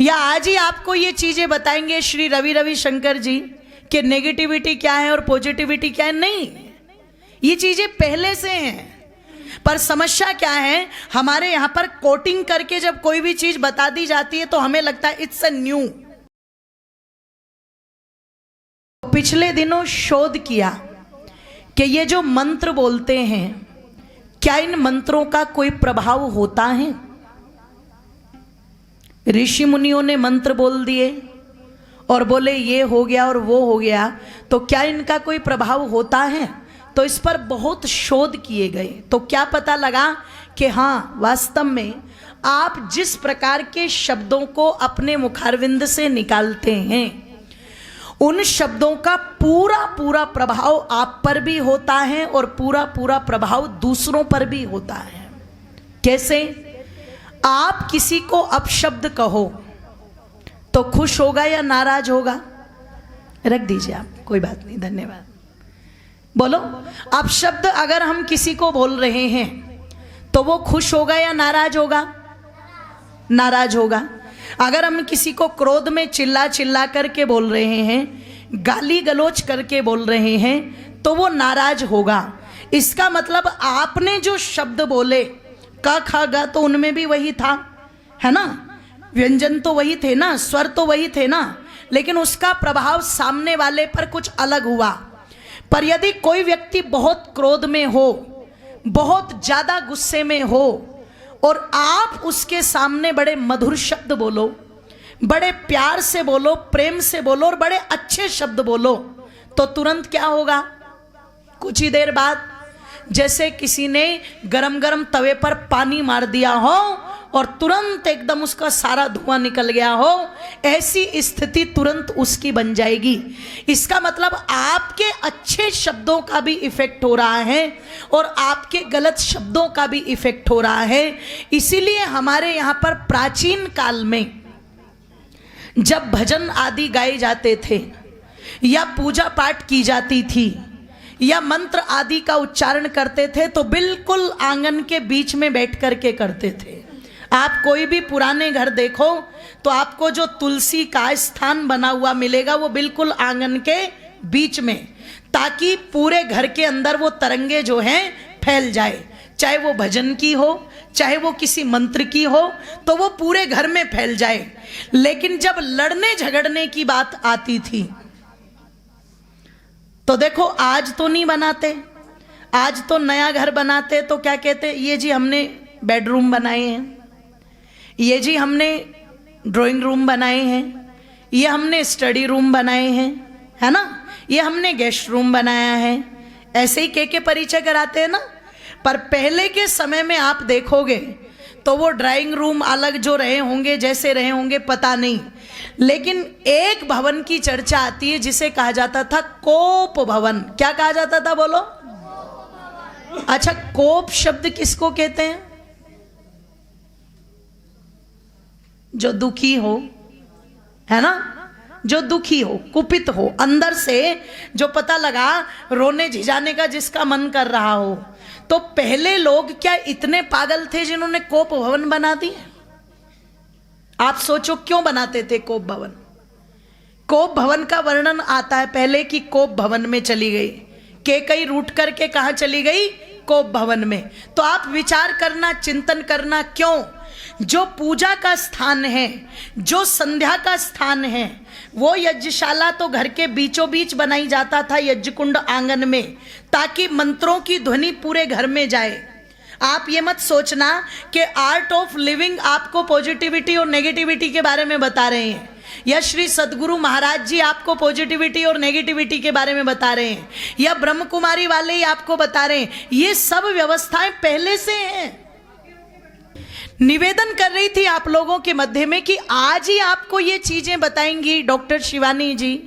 या आज ही आपको ये चीजें बताएंगे श्री रवि शंकर जी कि नेगेटिविटी क्या है और पॉजिटिविटी क्या है। नहीं, ये चीजें पहले से हैं, पर समस्या क्या है, हमारे यहां पर कोटिंग करके जब कोई भी चीज बता दी जाती है तो हमें लगता है इट्स अ न्यू। पिछले दिनों शोध किया कि ये जो मंत्र बोलते हैं, क्या इन मंत्रों का कोई प्रभाव होता है। ऋषि मुनियों ने मंत्र बोल दिए और बोले ये हो गया और वो हो गया, तो क्या इनका कोई प्रभाव होता है। तो इस पर बहुत शोध किए गए, तो क्या पता लगा कि हाँ, वास्तव में आप जिस प्रकार के शब्दों को अपने मुखारविंद से निकालते हैं, उन शब्दों का पूरा पूरा प्रभाव आप पर भी होता है और पूरा पूरा प्रभाव दूसरों पर भी होता है। कैसे? आप किसी को अपशब्द कहो तो खुश होगा या नाराज होगा? रख दीजिए आप, कोई बात नहीं, धन्यवाद। बोलो, अपशब्द अगर हम किसी को बोल रहे हैं तो वो खुश होगा या नाराज होगा? नाराज होगा। अगर हम किसी को क्रोध में चिल्ला चिल्ला करके बोल रहे हैं, गाली गलौज करके बोल रहे हैं, तो वो नाराज होगा। इसका मतलब आपने जो शब्द बोले, क ख ग, तो उनमें भी वही था, है ना, व्यंजन तो वही थे ना, स्वर तो वही थे ना, लेकिन उसका प्रभाव सामने वाले पर कुछ अलग हुआ। पर यदि कोई व्यक्ति बहुत क्रोध में हो, बहुत ज्यादा गुस्से में हो, और आप उसके सामने बड़े मधुर शब्द बोलो, बड़े प्यार से बोलो, प्रेम से बोलो और बड़े अच्छे शब्द बोलो, तो तुरंत क्या होगा? कुछ ही देर बाद जैसे किसी ने गरम गरम तवे पर पानी मार दिया हो और तुरंत एकदम उसका सारा धुआं निकल गया हो, ऐसी स्थिति तुरंत उसकी बन जाएगी। इसका मतलब आपके अच्छे शब्दों का भी इफेक्ट हो रहा है और आपके गलत शब्दों का भी इफेक्ट हो रहा है। इसीलिए हमारे यहाँ पर प्राचीन काल में जब भजन आदि गाए जाते थे या पूजा पाठ की जाती थी या मंत्र आदि का उच्चारण करते थे, तो बिल्कुल आंगन के बीच में बैठ करके करते थे। आप कोई भी पुराने घर देखो तो आपको जो तुलसी का स्थान बना हुआ मिलेगा, वो बिल्कुल आंगन के बीच में, ताकि पूरे घर के अंदर वो तरंगे जो हैं फैल जाए। चाहे वो भजन की हो, चाहे वो किसी मंत्र की हो, तो वो पूरे घर में फैल जाए। लेकिन जब लड़ने झगड़ने की बात आती थी तो देखो, आज तो नहीं बनाते, आज तो नया घर बनाते तो क्या कहते, ये जी हमने बेडरूम बनाए हैं, ये जी हमने ड्राइंग रूम बनाए हैं, ये हमने स्टडी रूम बनाए हैं, है ना, ये हमने गेस्ट रूम बनाया है, ऐसे ही के परिचय कराते हैं ना। पर पहले के समय में आप देखोगे तो वो ड्राइंग रूम अलग जो रहे होंगे, जैसे रहे होंगे पता नहीं, लेकिन एक भवन की चर्चा आती है जिसे कहा जाता था कोप भवन। क्या कहा जाता था, बोलो? अच्छा, कोप शब्द किसको कहते हैं? जो दुखी हो, है ना, जो दुखी हो, कुपित हो, अंदर से जो पता लगा रोने झिझाने का जिसका मन कर रहा हो। तो पहले लोग क्या इतने पागल थे जिन्होंने कोप भवन बना दिए? आप सोचो क्यों बनाते थे कोप भवन? कोप भवन का वर्णन आता है पहले कि कोप भवन में चली गई, कई रूट करके कहां चली गई? कोप भवन में। तो आप विचार करना, चिंतन करना, क्यों? जो पूजा का स्थान है, जो संध्या का स्थान है, वो यज्ञशाला तो घर के बीचों बीच बनाई जाता था, यज्ञ कुंड आंगन में, ताकि मंत्रों की ध्वनि पूरे घर में जाए। आप ये मत सोचना कि आर्ट ऑफ लिविंग आपको पॉजिटिविटी और नेगेटिविटी के बारे में बता रहे हैं, या श्री सदगुरु महाराज जी आपको पॉजिटिविटी और नेगेटिविटी के बारे में बता रहे हैं, या ब्रह्म कुमारी वाले ही आपको बता रहे हैं। ये सब व्यवस्थाएं पहले से हैं। निवेदन कर रही थी आप लोगों के मध्य में कि आज ही आपको ये चीजें बताएंगी डॉक्टर शिवानी जी,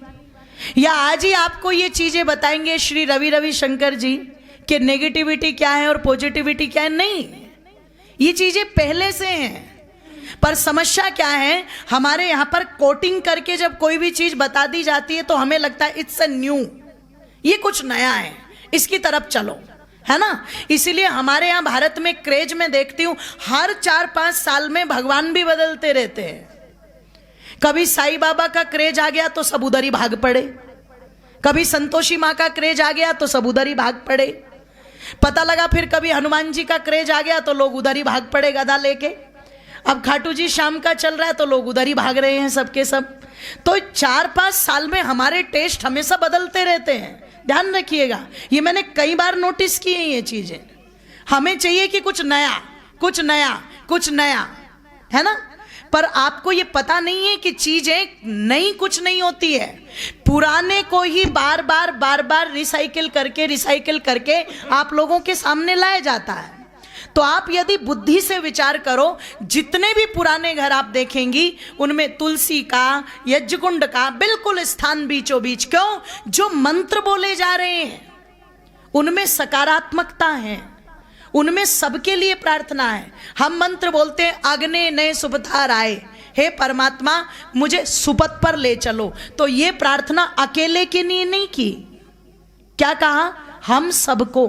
या आज ही आपको ये चीजें बताएंगे श्री रवि शंकर जी कि नेगेटिविटी क्या है और पॉजिटिविटी क्या है। नहीं, ये चीजें पहले से हैं। पर समस्या क्या है, हमारे यहाँ पर कोटिंग करके जब कोई भी चीज बता दी जाती है तो हमें लगता है इट्स अ न्यू, ये कुछ नया है, इसकी तरफ चलो, है ना। इसीलिए हमारे यहाँ भारत में क्रेज में देखती हूँ, हर 4-5 साल में भगवान भी बदलते रहते हैं। कभी साईं बाबा का क्रेज आ गया तो सब उधर ही भाग पड़े, कभी संतोषी माँ का क्रेज आ गया तो सब उधर ही भाग पड़े। पता लगा फिर कभी हनुमान जी का क्रेज आ गया तो लोग उधर ही भाग पड़े गदा लेके। अब खाटू जी शाम का चल रहा है तो लोग उधर ही भाग रहे हैं सबके सब। तो 4-5 साल में हमारे टेस्ट हमेशा बदलते रहते हैं, ध्यान रखिएगा। ये मैंने कई बार नोटिस की है ये चीजें। हमें चाहिए कि कुछ नया कुछ नया कुछ नया, है ना। पर आपको ये पता नहीं है कि चीजें नई कुछ नहीं होती है, पुराने को ही बार बार रिसाइकिल करके आप लोगों के सामने लाया जाता है। तो आप यदि बुद्धि से विचार करो, जितने भी पुराने घर आप देखेंगी उनमें तुलसी का, यज्ञकुंड का बिल्कुल स्थान बीचों बीच। क्यों? जो मंत्र बोले जा रहे हैं उनमें सकारात्मकता है, उनमें सबके लिए प्रार्थना है। हम मंत्र बोलते हैं अग्ने नए सुपथार आए, हे परमात्मा मुझे सुपथ पर ले चलो। तो ये प्रार्थना अकेले के लिए नहीं की, क्या कहा? हम सबको,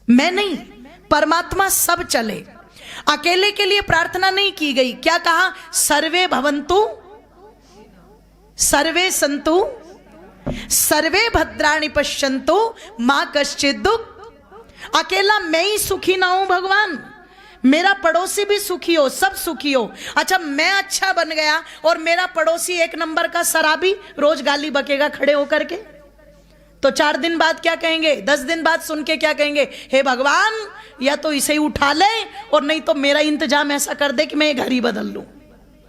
मैं नहीं, परमात्मा सब चले। अकेले के लिए प्रार्थना नहीं की गई। क्या कहा? सर्वे भवन्तु, सर्वे सन्तु, सर्वे भद्राणि पश्यन्तु, मां कश्चित् दुख। अकेला मैं ही सुखी ना हूं भगवान, मेरा पड़ोसी भी सुखी हो, सब सुखी हो। अच्छा मैं अच्छा बन गया और मेरा पड़ोसी 1 नंबर का शराबी रोज गाली बकेगा खड़े होकर के, तो 4 दिन बाद क्या कहेंगे? 10 दिन बाद सुन के क्या कहेंगे? हे भगवान या तो इसे ही उठा ले और नहीं तो मेरा इंतजाम ऐसा कर दे कि मैं घर ही बदल लूं।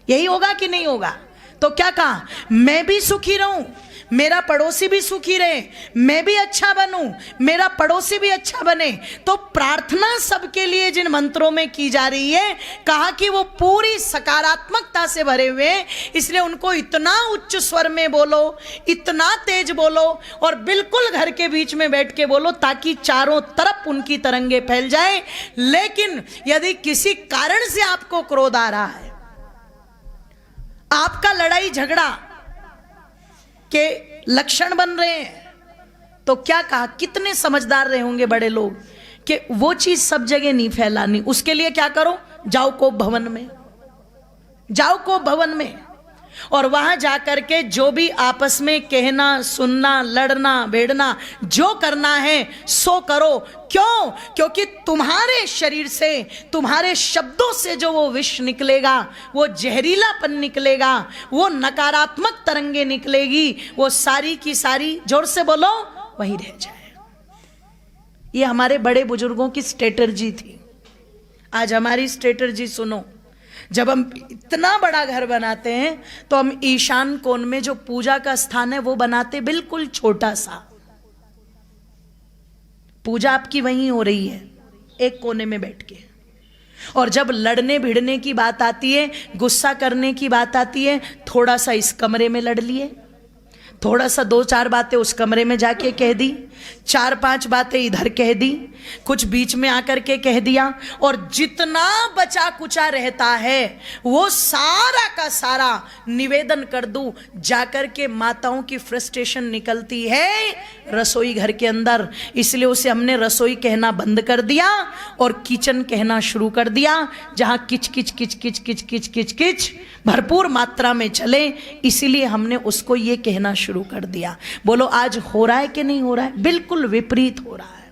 यही होगा कि नहीं होगा? तो क्या कहा? मैं भी सुखी रहूं, मेरा पड़ोसी भी सुखी रहे, मैं भी अच्छा बनूं, मेरा पड़ोसी भी अच्छा बने। तो प्रार्थना सबके लिए जिन मंत्रों में की जा रही है, कहा कि वो पूरी सकारात्मकता से भरे हुए, इसलिए उनको इतना उच्च स्वर में बोलो, इतना तेज बोलो और बिल्कुल घर के बीच में बैठ के बोलो ताकि चारों तरफ उनकी तरंगे फैल जाए। लेकिन यदि किसी कारण से आपको क्रोध आ रहा है, आपका लड़ाई झगड़ा के लक्षण बन रहे हैं, तो क्या कहा? कितने समझदार रहे होंगे बड़े लोग कि वो चीज सब जगह नहीं फैलानी। उसके लिए क्या करो? जाओ कोप भवन में, जाओ कोप भवन में और वहां जाकर के जो भी आपस में कहना, सुनना, लड़ना, भेड़ना, जो करना है सो करो। क्यों? क्योंकि तुम्हारे शरीर से, तुम्हारे शब्दों से जो वो विष निकलेगा, वो जहरीलापन निकलेगा, वो नकारात्मक तरंगे निकलेगी, वो सारी की सारी, जोर से बोलो, वहीं रह जाए। ये हमारे बड़े बुजुर्गों की स्ट्रेटर्जी थी। आज हमारी स्ट्रेटर्जी सुनो। जब हम इतना बड़ा घर बनाते हैं तो हम ईशान कोण में जो पूजा का स्थान है वो बनाते बिल्कुल छोटा सा। पूजा आपकी वहीं हो रही है, एक कोने में बैठ के। और जब लड़ने भिड़ने की बात आती है, गुस्सा करने की बात आती है, थोड़ा सा इस कमरे में लड़ लिए, थोड़ा सा 2-4 बातें उस कमरे में जाके कह दी, 4-5 बातें इधर कह दी, कुछ बीच में आकर के कह दिया, और जितना बचा कुचा रहता है वो सारा का सारा निवेदन कर दूं। जाकर के माताओं की फ्रस्ट्रेशन निकलती है रसोई घर के अंदर, इसलिए उसे हमने रसोई कहना बंद कर दिया और किचन कहना शुरू कर दिया, जहां किच किच किच किच किच किच किच किच भरपूर मात्रा में चले, इसीलिए हमने उसको ये कहना शुरू कर दिया। बोलो आज हो रहा है कि नहीं हो रहा है? बिल्कुल विपरीत हो रहा है।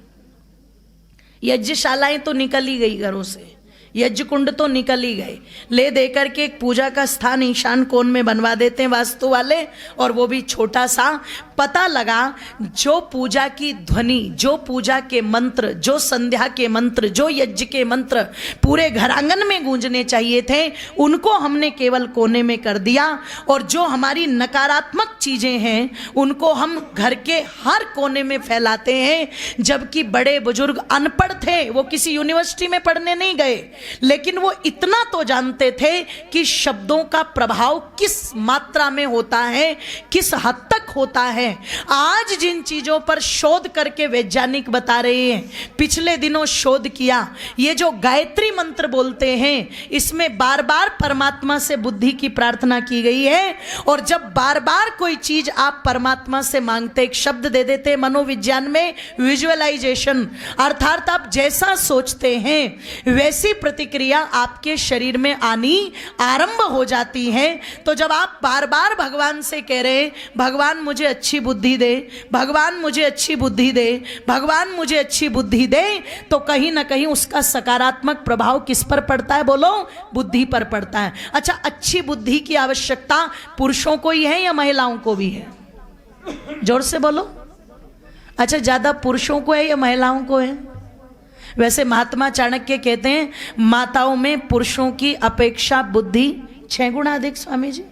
यज्ञशालाएं तो निकल ही गई घरों से, यज्ञ कुंड तो निकल ही गए, ले देकर के एक पूजा का स्थान ईशान कोण में बनवा देते हैं वास्तु वाले, और वो भी छोटा सा। पता लगा जो पूजा की ध्वनि, जो पूजा के मंत्र, जो संध्या के मंत्र, जो यज्ञ के मंत्र पूरे घरांगन में गूंजने चाहिए थे, उनको हमने केवल कोने में कर दिया। और जो हमारी नकारात्मक चीजें हैं उनको हम घर के हर कोने में फैलाते हैं। जबकि बड़े बुजुर्ग अनपढ़ थे, वो किसी यूनिवर्सिटी में पढ़ने नहीं गए, लेकिन वो इतना तो जानते थे कि शब्दों का प्रभाव किस मात्रा में होता है, किस हद तक होता है, आज जिन चीजों पर शोध करके वैज्ञानिक बता रहे हैं, पिछले दिनों शोध किया, ये जो गायत्री मंत्र बोलते हैं इसमें बार बार परमात्मा से बुद्धि की प्रार्थना की गई है। और जब बार बार कोई चीज आप परमात्मा से मांगते, एक शब्द दे देते मनोविज्ञान में विजुअलाइजेशन, अर्थात आप जैसा सोचते हैं वैसी प्रतिक्रिया आपके शरीर में आनी आरंभ हो जाती है। तो जब आप बार बार भगवान से कह रहे हैं भगवान मुझे अच्छी बुद्धि दे, भगवान मुझे अच्छी बुद्धि दे, भगवान मुझे अच्छी बुद्धि दे, तो कहीं ना कहीं उसका सकारात्मक प्रभाव किस पर पड़ता है? बोलो, बुद्धि पर पड़ता है। अच्छा, अच्छी बुद्धि की आवश्यकता पुरुषों को ही है या महिलाओं को भी है? जोर से बोलो। अच्छा, ज्यादा पुरुषों को है या महिलाओं को है? वैसे महात्मा चाणक्य कहते हैं माताओं में पुरुषों की अपेक्षा बुद्धि 6 गुना अधिक, स्वामी जी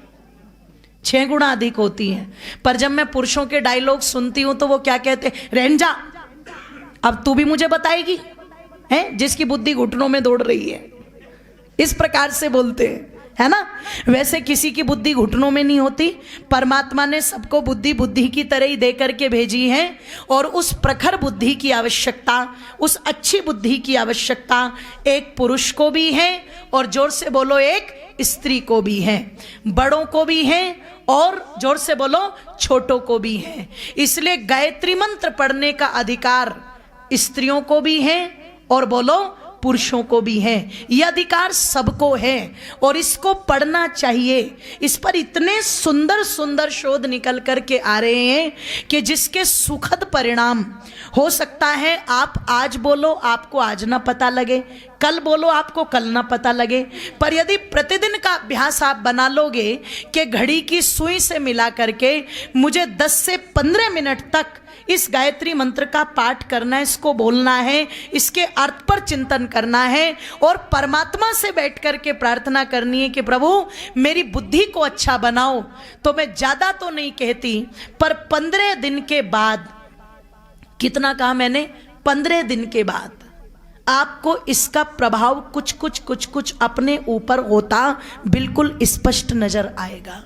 6 गुना अधिक होती है। पर जब मैं पुरुषों के डायलॉग सुनती हूं तो वो क्या कहते हैं? रहन जा, अब तू भी मुझे बताएगी, हैं जिसकी बुद्धि घुटनों में दौड़ रही है, इस प्रकार से बोलते हैं, है ना। वैसे किसी की बुद्धि घुटनों में नहीं होती, परमात्मा ने सबको बुद्धि बुद्धि की तरह ही दे करके भेजी है। और उस प्रखर बुद्धि की आवश्यकता, उस अच्छी बुद्धि की आवश्यकता एक पुरुष को भी है, और जोर से बोलो एक स्त्री को भी है, बड़ों को भी है, और जोर से बोलो छोटों को भी है। इसलिए गायत्री मंत्र पढ़ने का अधिकार स्त्रियों को भी है और बोलो पुरुषों को भी है। यह अधिकार सबको है और इसको पढ़ना चाहिए। इस पर इतने सुंदर सुंदर शोध निकल करके आ रहे हैं कि जिसके सुखद परिणाम हो सकता है आप आज बोलो आपको आज ना पता लगे, कल बोलो आपको कल ना पता लगे, पर यदि प्रतिदिन का अभ्यास आप बना लोगे कि घड़ी की सुई से मिला करके मुझे 10 से 15 मिनट तक इस गायत्री मंत्र का पाठ करना है, इसको बोलना है, इसके अर्थ पर चिंतन करना है और परमात्मा से बैठ करके प्रार्थना करनी है कि प्रभु मेरी बुद्धि को अच्छा बनाओ। तो मैं ज्यादा तो नहीं कहती, पर 15 दिन के बाद, कितना कहा मैंने? 15 दिन के बाद आपको इसका प्रभाव कुछ कुछ अपने ऊपर होता बिल्कुल स्पष्ट नजर आएगा।